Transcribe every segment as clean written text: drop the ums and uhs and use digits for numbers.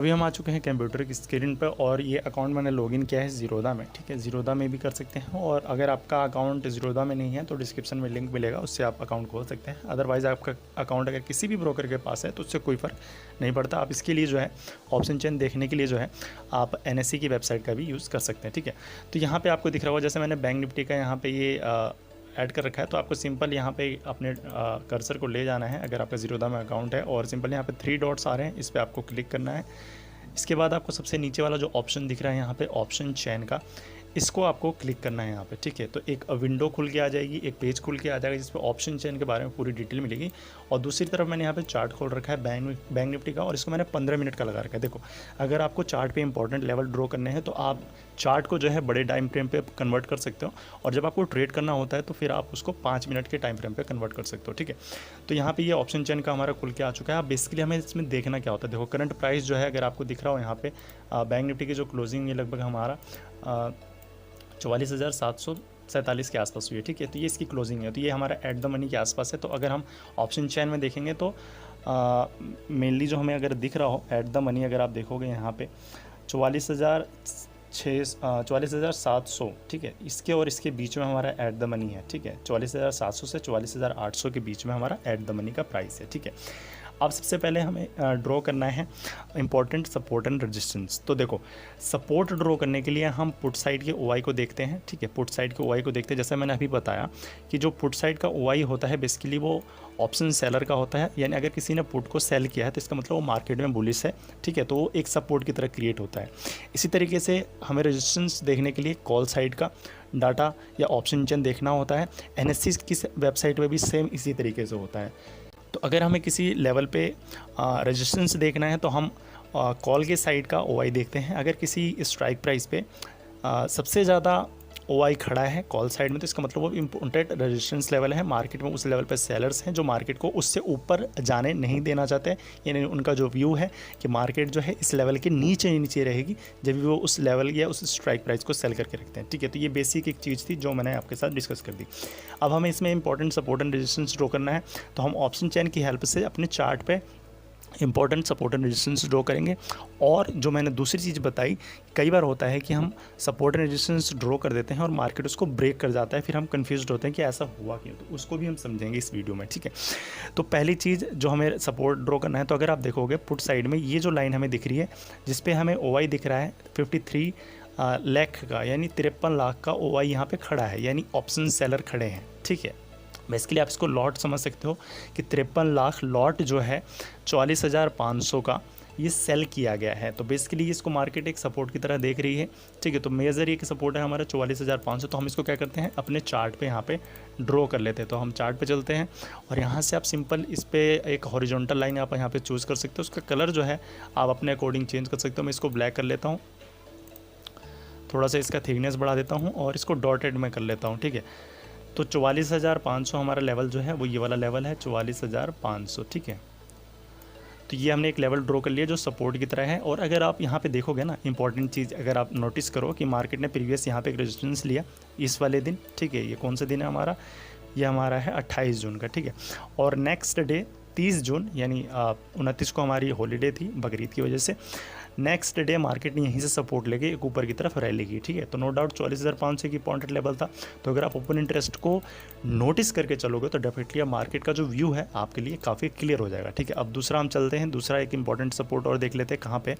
अभी हम आ चुके हैं कंप्यूटर की स्क्रीन पर और ये अकाउंट मैंने लॉगिन किया है ज़ीरोधा में। ठीक है, ज़ीरोधा में भी कर सकते हैं और अगर आपका अकाउंट ज़ीरोधा में नहीं है तो डिस्क्रिप्शन में लिंक मिलेगा, उससे आप अकाउंट खोल सकते हैं। अदरवाइज़ आपका अकाउंट अगर किसी भी ब्रोकर के पास है तो उससे कोई फ़र्क नहीं पड़ता। आप इसके लिए जो है ऑप्शन चेन देखने के लिए जो है आप NSE की वेबसाइट का भी यूज़ कर सकते हैं। ठीक है, तो यहाँ पर आपको दिख रहा होगा, जैसे मैंने बैंक निफ्टी का यहाँ पर ये ऐड कर रखा है, तो आपको सिंपल यहाँ पे अपने कर्सर को ले जाना है अगर आपका ज़ीरोधा में अकाउंट है और सिंपल यहाँ पे 3 डॉट्स आ रहे हैं, इस पर आपको क्लिक करना है। इसके बाद आपको सबसे नीचे वाला जो ऑप्शन दिख रहा है यहाँ पे ऑप्शन चेन का, इसको आपको क्लिक करना है यहाँ पे। ठीक है, तो एक विंडो खुल के आ जाएगी, एक पेज खुल के आ जाएगा जिस पे ऑप्शन चेन के बारे में पूरी डिटेल मिलेगी। और दूसरी तरफ मैंने यहाँ पे चार्ट खोल रखा है बैंक निफ्टी का और इसको मैंने 15 मिनट का लगा रखा है। देखो, अगर आपको चार्ट पे इंपॉर्टेंट लेवल ड्रॉ करने हैं तो आप चार्ट को जो है बड़े टाइम फ्रेम पे कन्वर्ट कर सकते हो, और जब आपको ट्रेड करना होता है तो फिर आप उसको 5 मिनट के टाइम फ्रेम पे कन्वर्ट कर सकते हो। ठीक है, तो यहाँ पे ये ऑप्शन चेन का हमारा खुल के आ चुका है। अब बेसिकली हमें इसमें देखना क्या होता है, देखो करंट प्राइस जो है अगर आपको दिख रहा हो यहाँ पे बैंक निफ्टी की जो क्लोजिंग है लगभग हमारा 44,747 के आसपास हुई है। ठीक है, तो ये इसकी क्लोजिंग है, तो ये हमारा एट द मनी के आसपास है। तो अगर हम ऑप्शन चेन में देखेंगे तो मेनली जो हमें अगर दिख रहा हो एट द मनी, अगर आप देखोगे यहाँ पे 44,700, ठीक है, इसके और इसके बीच में हमारा एट द मनी है। ठीक है, 44,700 से 44,800 के बीच में हमारा एट द मनी का प्राइस है। ठीक है, अब सबसे पहले हमें ड्रॉ करना है इंपॉर्टेंट सपोर्ट एंड रेजिस्टेंस। तो देखो, सपोर्ट ड्रॉ करने के लिए हम पुट साइड के OI को देखते हैं। ठीक है, पुट साइड के OI को देखते हैं। जैसा मैंने अभी बताया कि जो पुट साइड का OI होता है बेसिकली वो ऑप्शन सेलर का होता है, यानी अगर किसी ने पुट को सेल किया है तो इसका मतलब वो मार्केट में बुलिश है। ठीक है, तो वो एक सपोर्ट की तरह क्रिएट होता है। इसी तरीके से हमें रेजिस्टेंस देखने के लिए कॉल साइड का डाटा या ऑप्शन चेन देखना होता है। NSE की वेबसाइट पर भी सेम इसी तरीके से होता है। तो अगर हमें किसी लेवल पे रेजिस्टेंस देखना है तो हम कॉल के साइड का OI देखते हैं। अगर किसी स्ट्राइक प्राइस पे सबसे ज़्यादा OI खड़ा है कॉल साइड में तो इसका मतलब वो इम्पोर्टेंट रेजिस्टेंस लेवल है। मार्केट में उस लेवल पे सेलर्स हैं जो मार्केट को उससे ऊपर जाने नहीं देना चाहते, यानी उनका जो व्यू है कि मार्केट जो है इस लेवल के नीचे नीचे रहेगी, जब भी वो उस लेवल या उस स्ट्राइक प्राइस को सेल करके रखते हैं। ठीक है, तो ये बेसिक एक चीज़ थी जो मैंने आपके साथ डिस्कस कर दी। अब हमें इसमें important support and resistance draw करना है, तो हम ऑप्शन चेन की हेल्प से अपने चार्ट पे important support and resistance draw करेंगे। और जो मैंने दूसरी चीज़ बताई, कई बार होता है कि हम सपोर्ट एंड रेजिस्टेंस ड्रॉ कर देते हैं और मार्केट उसको ब्रेक कर जाता है, फिर हम कंफ्यूज्ड होते हैं कि ऐसा हुआ क्यों, तो उसको भी हम समझेंगे इस वीडियो में। ठीक है, तो पहली चीज़ जो हमें सपोर्ट ड्रॉ करना है, तो अगर आप देखोगे पुट साइड में ये जो लाइन हमें दिख रही है जिसपे हमें OI दिख रहा है 53 लाख का, यानी 53 लाख का OI यहाँ पे खड़ा है, यानी ऑप्शन सेलर खड़े हैं। ठीक है, बेसिकली आप इसको लॉट समझ सकते हो कि 53 लाख लॉट जो है 44,500 का ये सेल किया गया है। तो बेसिकली इसको मार्केट एक सपोर्ट की तरह देख रही है। ठीक है, तो मेजर ये कि सपोर्ट है हमारा 44,500। तो हम इसको क्या करते हैं, अपने चार्ट पे यहाँ पे ड्रॉ कर लेते हैं। तो हम चार्ट पे चलते हैं और यहाँ से आप सिंपल इस पर एक हॉरिजॉन्टल लाइन आप यहाँ पे चूज़ कर सकते हो। उसका कलर जो है आप अपने अकॉर्डिंग चेंज कर सकते हो। मैं इसको ब्लैक कर लेता हूँ, थोड़ा सा इसका थिकनेस बढ़ा देता हूँ और इसको डॉटेड में कर लेता हूँ। ठीक है, तो 44,500 हमारा लेवल जो है वो ये वाला लेवल है 44,500। ठीक है, तो ये हमने एक लेवल ड्रॉ कर लिया जो सपोर्ट की तरह है। और अगर आप यहाँ पे देखोगे ना, इंपॉर्टेंट चीज़ अगर आप नोटिस करो कि मार्केट ने प्रीवियस यहाँ पे एक रेजिस्टेंस लिया इस वाले दिन। ठीक है, ये कौन सा दिन है हमारा, ये हमारा है 28 जून का। ठीक है, और नेक्स्ट डे 30 जून यानी 29 को हमारी हॉलीडे थी बकरीद की वजह से। नेक्स्ट डे मार्केट ने यहीं से सपोर्ट लेके एक ऊपर की तरफ रैली की। ठीक है, तो नो डाउट 44,500 की इंपॉर्टेंट लेवल था। तो अगर आप ओपन इंटरेस्ट को नोटिस करके चलोगे तो डेफिनेटली मार्केट का जो व्यू है आपके लिए काफ़ी क्लियर हो जाएगा। ठीक है, अब दूसरा हम चलते हैं, दूसरा एक इंपॉर्टेंट सपोर्ट और देख लेते हैं कहाँ पे।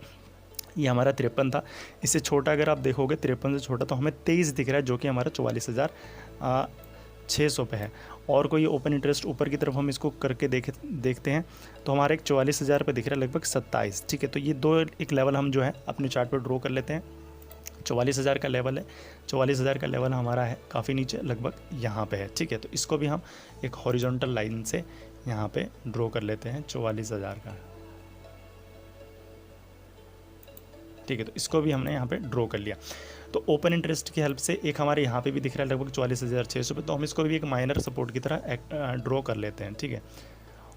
ये हमारा 53 था, इससे छोटा अगर आप देखोगे 53 से छोटा तो हमें 23 दिख रहा है, जो कि हमारा 44,600 पे है। और कोई ओपन इंटरेस्ट ऊपर की तरफ हम इसको करके देखते हैं तो हमारा एक 44,000 पे दिख रहा है, लगभग 27। ठीक है, तो ये दो एक लेवल हम जो है अपने चार्ट पर ड्रॉ कर लेते हैं। 44,000 का लेवल है, 44,000 का लेवल हमारा है काफ़ी नीचे, लगभग यहाँ पे है। ठीक है, तो इसको भी हम एक हॉरिजॉन्टल लाइन से यहाँ पे ड्रॉ कर लेते हैं 44,000 का। ठीक है, तो इसको भी हमने यहाँ पे ड्रॉ कर लिया। तो ओपन इंटरेस्ट की हेल्प से एक हमारे यहाँ पे भी दिख रहा है लगभग 44,600 पे, तो हम इसको भी एक माइनर सपोर्ट की तरह ड्रॉ कर लेते हैं। ठीक है,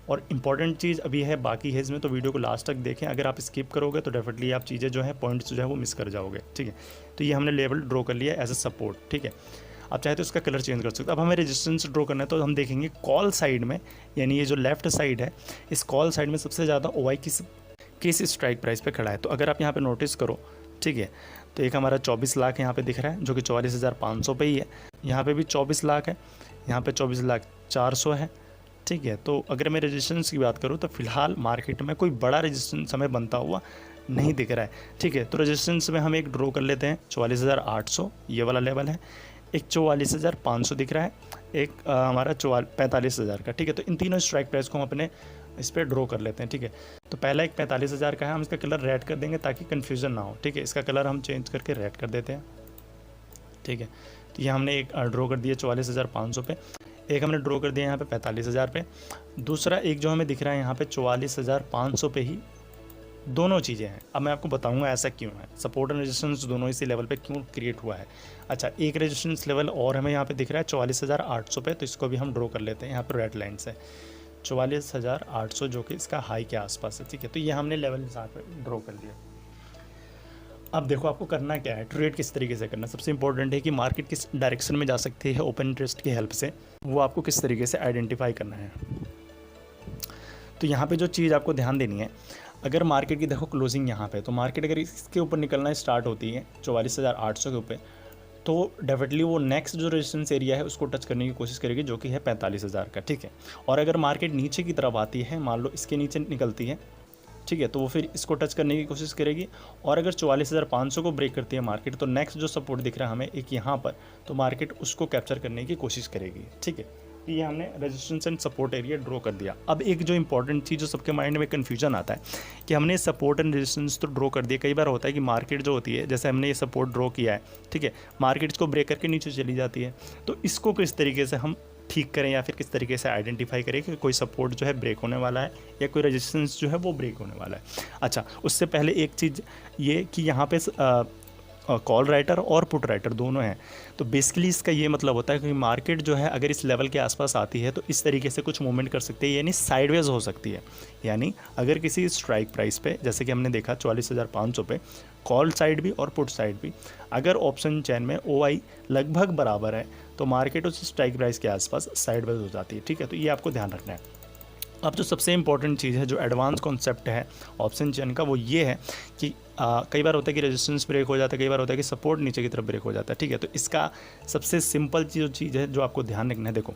और इम्पॉर्टेंट चीज़ अभी है बाकी है इसमें, तो वीडियो को लास्ट तक देखें। अगर आप स्किप करोगे तो डेफिनेटली आप चीज़ें जो है पॉइंट्स जो है वो मिस कर जाओगे। ठीक है, तो ये हमने लेवल ड्रॉ कर लिया एज अ सपोर्ट। ठीक है, आप चाहे तो इसका कलर चेंज कर सकते हो। अब हमें रेजिस्टेंस ड्रॉ करना है तो हम देखेंगे कॉल साइड में, यानी ये जो लेफ्ट साइड है, इस कॉल साइड में सबसे ज़्यादा OI किस स्ट्राइक प्राइस पे खड़ा है। तो अगर आप यहाँ पे नोटिस करो, ठीक है, तो एक हमारा 24 लाख यहाँ पे दिख रहा है जो कि 44,500 पे ही है। यहाँ पे भी 24 लाख है, यहाँ पे 24,400,000 है, ठीक है। तो अगर मैं रेजिस्टेंस की बात करूँ तो फिलहाल मार्केट में कोई बड़ा रेजिस्टेंस हमें बनता हुआ नहीं दिख रहा है, ठीक है। तो रेजिस्टेंस में हम एक ड्रॉ कर लेते हैं 44,800, ये वाला लेवल है। एक 44,500 दिख रहा है, एक हमारा 45,000 का, ठीक है। तो इन तीनों स्ट्राइक प्राइस को हम अपने इस पर ड्रॉ कर लेते हैं, ठीक है। तो पहला एक 45,000 का है, हम इसका कलर रेड कर देंगे ताकि कन्फ्यूज़न ना हो, ठीक है। इसका कलर हम चेंज करके रेड कर देते हैं, ठीक है। तो ये हमने एक ड्रॉ कर दिया 44,500 पे, एक हमने ड्रॉ कर दिया यहाँ पे 45,000 पे, दूसरा एक जो हमें दिख रहा है यहाँ पे 44,500 पे ही दोनों चीज़ें हैं। अब मैं आपको बताऊंगा ऐसा क्यों है, सपोर्ट एंड रेजिस्टेंस दोनों इसी लेवल पे क्यों क्रिएट हुआ है। अच्छा, एक रेजिस्टेंस लेवल और हमें यहाँ पे दिख रहा है 44,800 पे, तो इसको भी हम ड्रॉ कर लेते हैं यहाँ पर रेड लाइन से 44,800 जो कि इसका हाई के आसपास है, ठीक है। तो ये हमने लेवल यहाँ पे ड्रॉ कर लिया। अब देखो आपको करना क्या है, ट्रेड किस तरीके से करना। सबसे इंपॉर्टेंट है कि मार्केट किस डायरेक्शन में जा सकती है ओपन इंटरेस्ट की हेल्प से, वो आपको किस तरीके से आइडेंटिफाई करना है। तो यहाँ पे जो चीज़ आपको ध्यान देनी है, अगर मार्केट की देखो क्लोजिंग यहाँ पे, तो मार्केट अगर इसके ऊपर निकलना स्टार्ट होती है 44,800 के ऊपर, तो डेफिनेटली वो नेक्स्ट जो रेजिस्टेंस एरिया है उसको टच करने की कोशिश करेगी जो कि है 45,000 का, ठीक है। और अगर मार्केट नीचे की तरफ आती है, मान लो इसके नीचे निकलती है, ठीक है, तो वो फिर इसको टच करने की कोशिश करेगी। और अगर 44,500 को ब्रेक करती है मार्केट, तो नेक्स्ट जो सपोर्ट दिख रहा है हमें एक यहाँ पर, तो मार्केट उसको कैप्चर करने की कोशिश करेगी, ठीक है। ये हमने resistance and support area draw कर दिया। अब एक जो इंपॉर्टेंट चीज़ जो सबके माइंड में कन्फ्यूजन आता है कि हमने सपोर्ट एंड रेजिस्टेंस तो ड्रॉ कर दिया, कई बार होता है कि मार्केट जो होती है, जैसे हमने ये सपोर्ट ड्रॉ किया है, ठीक है, मार्केट इसको ब्रेक करके नीचे चली जाती है, तो इसको किस तरीके से हम ठीक करें या फिर किस तरीके से आइडेंटिफाई करें कि कोई सपोर्ट जो है ब्रेक होने वाला है या कोई रेजिस्टेंस जो है वो ब्रेक होने वाला है। अच्छा, उससे पहले एक चीज़ ये कि यहाँ पे कॉल राइटर और पुट राइटर दोनों हैं, तो बेसिकली इसका ये मतलब होता है कि मार्केट जो है अगर इस लेवल के आसपास आती है तो इस तरीके से कुछ मूवमेंट कर सकती है, यानी साइडवेज हो सकती है। यानी अगर किसी स्ट्राइक प्राइस पे, जैसे कि हमने देखा 44,500 पे, कॉल साइड भी और पुट साइड भी, अगर ऑप्शन चेन में OI लगभग बराबर है तो मार्केट उस स्ट्राइक प्राइस के आसपास साइडवेज हो जाती है, ठीक है। तो ये आपको ध्यान रखना है। अब जो सबसे इंपॉर्टेंट चीज़ है, जो एडवांस कॉन्सेप्ट है ऑप्शन चेन का, वो ये है कि कई बार होता है कि रेजिस्टेंस ब्रेक हो जाता है, कई बार होता है कि सपोर्ट नीचे की तरफ ब्रेक हो जाता है, ठीक है। तो इसका सबसे सिंपल जो चीज़ है जो आपको ध्यान रखना है, देखो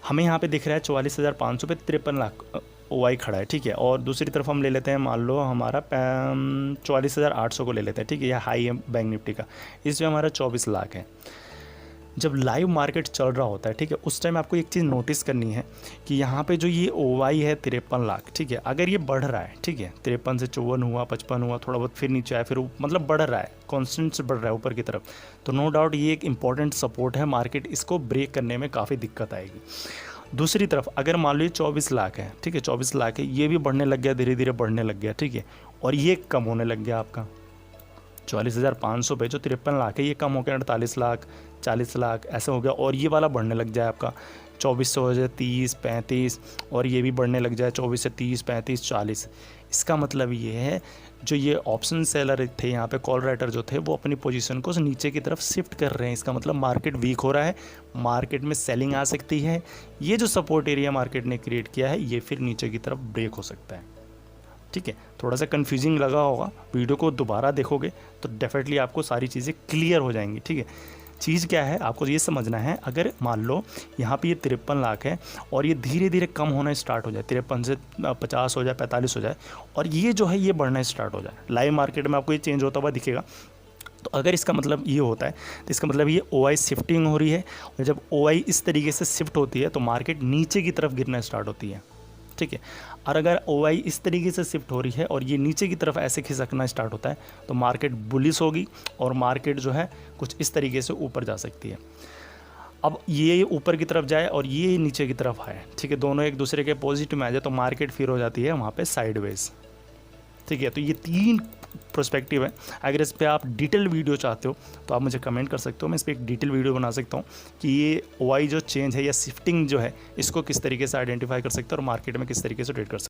हमें यहाँ पे दिख रहा है 44,500 पे 53 लाख OI खड़ा है, ठीक है। और दूसरी तरफ हम ले लेते हैं, मान लो हमारा 44,800 को ले लेते हैं, ठीक है, यह हाई है बैंक निफ्टी का, इसमें हमारा 24 लाख है। जब लाइव मार्केट चल रहा होता है, ठीक है, उस टाइम आपको एक चीज़ नोटिस करनी है कि यहाँ पे जो ये OI है 53 लाख, ठीक है, अगर ये बढ़ रहा है, ठीक है, 53 से 54 हुआ, 55 हुआ, थोड़ा बहुत फिर नीचे आया, फिर मतलब बढ़ रहा है, कॉन्स्टेंट से बढ़ रहा है ऊपर की तरफ, तो नो डाउट ये एक इंपॉर्टेंट सपोर्ट है, मार्केट इसको ब्रेक करने में काफ़ी दिक्कत आएगी। दूसरी तरफ अगर मान लो ये 24 लाख है, ठीक है, 24 लाख है, ये भी बढ़ने लग गया, धीरे धीरे बढ़ने लग गया, ठीक है, और ये कम होने लग गया आपका 44,500 पे जो 53 लाख है, ये कम हो गया 48 लाख, 40 लाख ऐसा हो गया, और ये वाला बढ़ने लग जाए आपका 24 से हो जाए 30, 35, और ये भी बढ़ने लग जाए 24 से 30, 35, 40। इसका मतलब ये है जो ये ऑप्शन सेलर थे यहाँ पे, कॉल राइटर जो थे, वो अपनी पोजीशन को नीचे की तरफ शिफ्ट कर रहे हैं। इसका मतलब मार्केट वीक हो रहा है, मार्केट में सेलिंग आ सकती है। ये जो सपोर्ट एरिया मार्केट ने क्रिएट किया है, ये फिर नीचे की तरफ ब्रेक हो सकता है, ठीक है। थोड़ा सा कन्फ्यूजिंग लगा होगा, वीडियो को दोबारा देखोगे तो डेफिनेटली आपको सारी चीज़ें क्लियर हो जाएंगी, ठीक है। चीज़ क्या है आपको ये समझना है, अगर मान लो यहाँ पे ये 53 लाख है और ये धीरे धीरे कम होना स्टार्ट हो जाए, 53 से 50 हो जाए, 45 हो जाए, और ये जो है ये बढ़ना स्टार्ट हो जाए, लाइव मार्केट में आपको ये चेंज होता हुआ दिखेगा, तो अगर इसका मतलब ये होता है तो इसका मतलब ये OI शिफ्टिंग हो रही है, और जब OI इस तरीके से शिफ्ट होती है तो मार्केट नीचे की तरफ गिरना स्टार्ट होती है, ठीक है। और अगर OI इस तरीके से शिफ्ट हो रही है और ये नीचे की तरफ ऐसे खिसकना स्टार्ट होता है तो मार्केट बुलिश होगी और मार्केट जो है कुछ इस तरीके से ऊपर जा सकती है। अब ये ऊपर की तरफ जाए और ये नीचे की तरफ आए, ठीक है, दोनों एक दूसरे के पॉजिटिव में आ जाए तो मार्केट फिर हो जाती है वहाँ पे साइडवेज, ठीक है। तो ये 3 प्रोस्पेक्टिव है। अगर इस पर आप डिटेल वीडियो चाहते हो तो आप मुझे कमेंट कर सकते हो, मैं इस पर एक डिटेल वीडियो बना सकता हूँ कि ये OI जो चेंज है या शिफ्टिंग जो है इसको किस तरीके से आइडेंटिफाई कर सकते हैं और मार्केट में किस तरीके से ट्रेड कर सकते हैं।